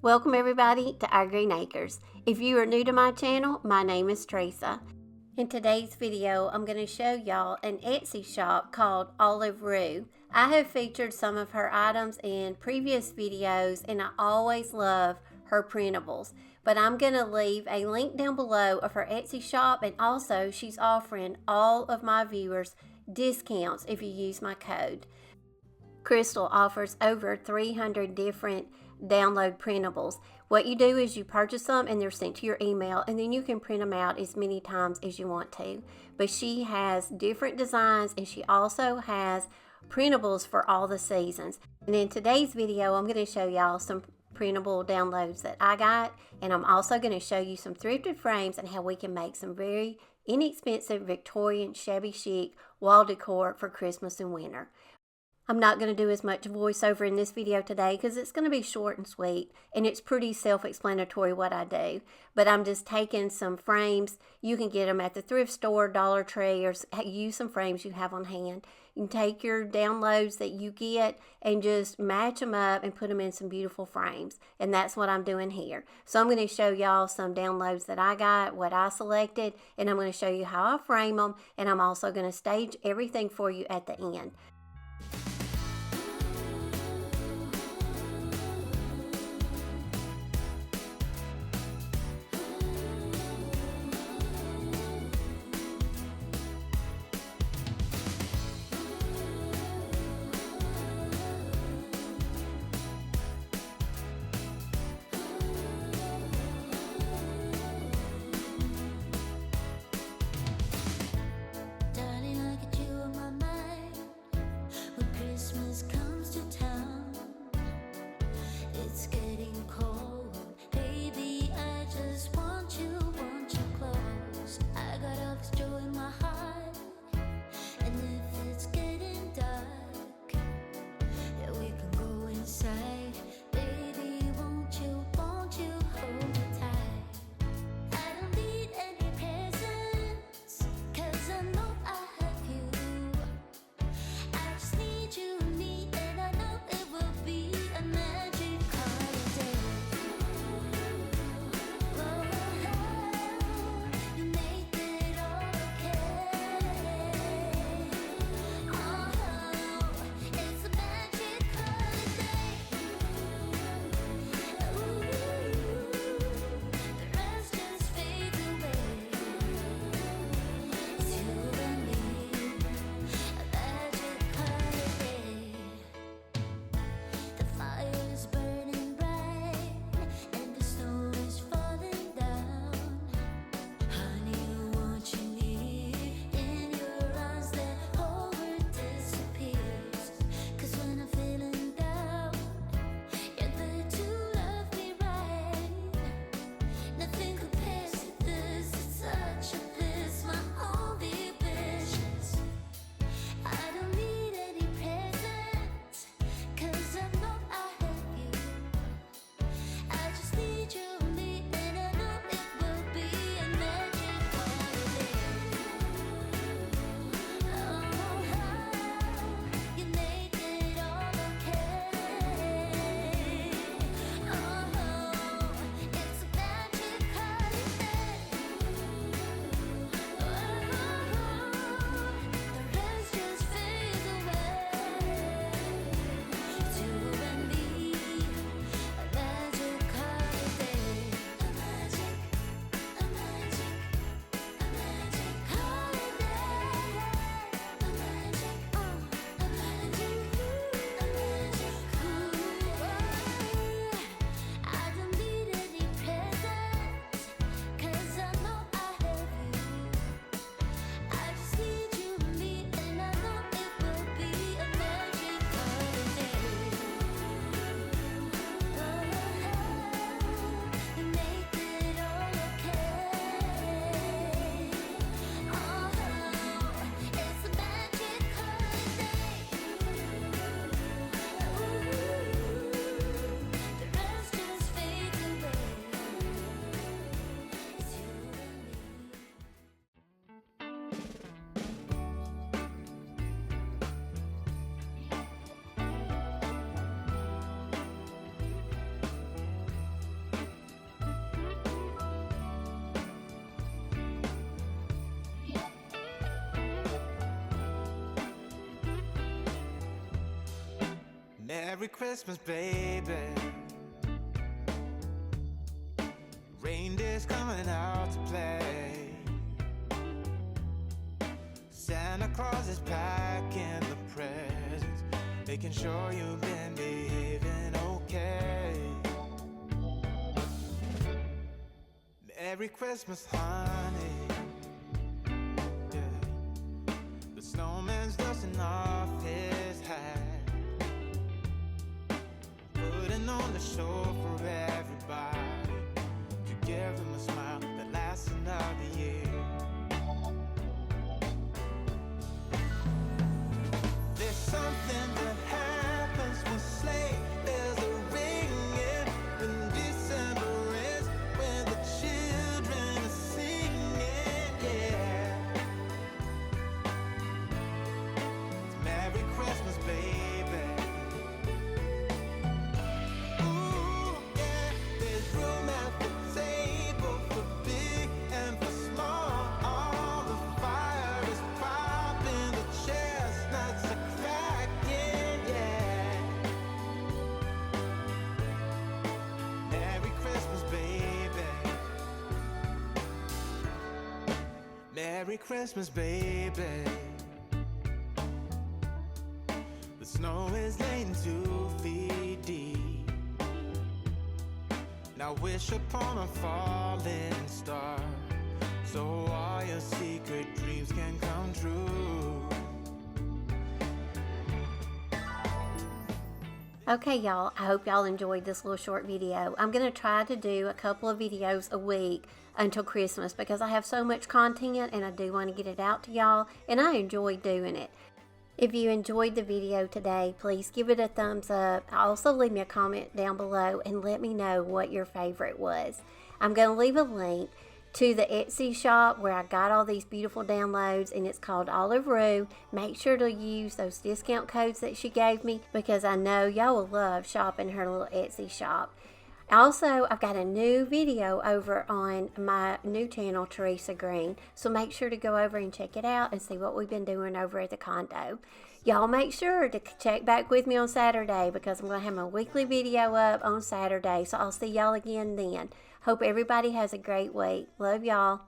Welcome everybody to our Green Acres. If you are new to my channel, my name is Teresa. In today's video, I'm going to show y'all an Etsy shop called Olive Rue. I have featured some of her items in previous videos and I always love her printables. But I'm going to leave a link down below of her Etsy shop, and also she's offering all of my viewers discounts if you use my code. Crystal offers over 300 different download printables. What you do is you purchase them and they're sent to your email, and then you can print them out as many times as you want to. But she has different designs and she also has printables for all the seasons. And in today's video, I'm going to show y'all some printable downloads that I got, and I'm also going to show you some thrifted frames and how we can make some very inexpensive Victorian shabby chic wall decor for Christmas and winter. I'm not going to do as much voiceover in this video today because it's going to be short and sweet, and it's pretty self-explanatory what I do. But I'm just taking some frames. You can get them at the thrift store, Dollar Tree, or use some frames you have on hand. You can take your downloads that you get and just match them up and put them in some beautiful frames. And that's what I'm doing here. So I'm going to show y'all some downloads that I got, what I selected, and I'm going to show you how I frame them, and I'm also going to stage everything for you at the end. Merry Christmas, baby. Reindeer's coming out to play. Santa Claus is packing the presents, making sure you've been behaving okay. Merry Christmas, honey. Yeah. The snowman's dusting off his hat, putting on the show for everybody, to give them a smile that lasts another year. There's something that happens when sleigh bells are ringing, when December ends, when the children are singing, yeah. It's Merry Christmas, baby. Ooh, yeah, there's room at the table for big and for small. All the fire is popping, the chestnuts are cracking, yeah. Merry Christmas, baby. Merry Christmas, baby. The snow is laying 2 feet deep. Now wish upon a falling star, so all your secret dreams can come true. Okay, y'all, I hope y'all enjoyed this little short video. I'm going to try to do a couple of videos a week until Christmas because I have so much content and I do want to get it out to y'all, and I enjoy doing it. If you enjoyed the video today, please give it a thumbs up. Also leave me a comment down below and let me know what your favorite was. I'm going to leave a link to the Etsy shop where I got all these beautiful downloads, and it's called Olive Rue. Make sure to use those discount codes that she gave me because I know y'all will love shopping her little Etsy shop. Also, I've got a new video over on my new channel, Teresa Greene, so make sure to go over and check it out and see what we've been doing over at the condo. Y'all make sure to check back with me on Saturday because I'm going to have my weekly video up on Saturday, so I'll see y'all again then. Hope everybody has a great week. Love y'all.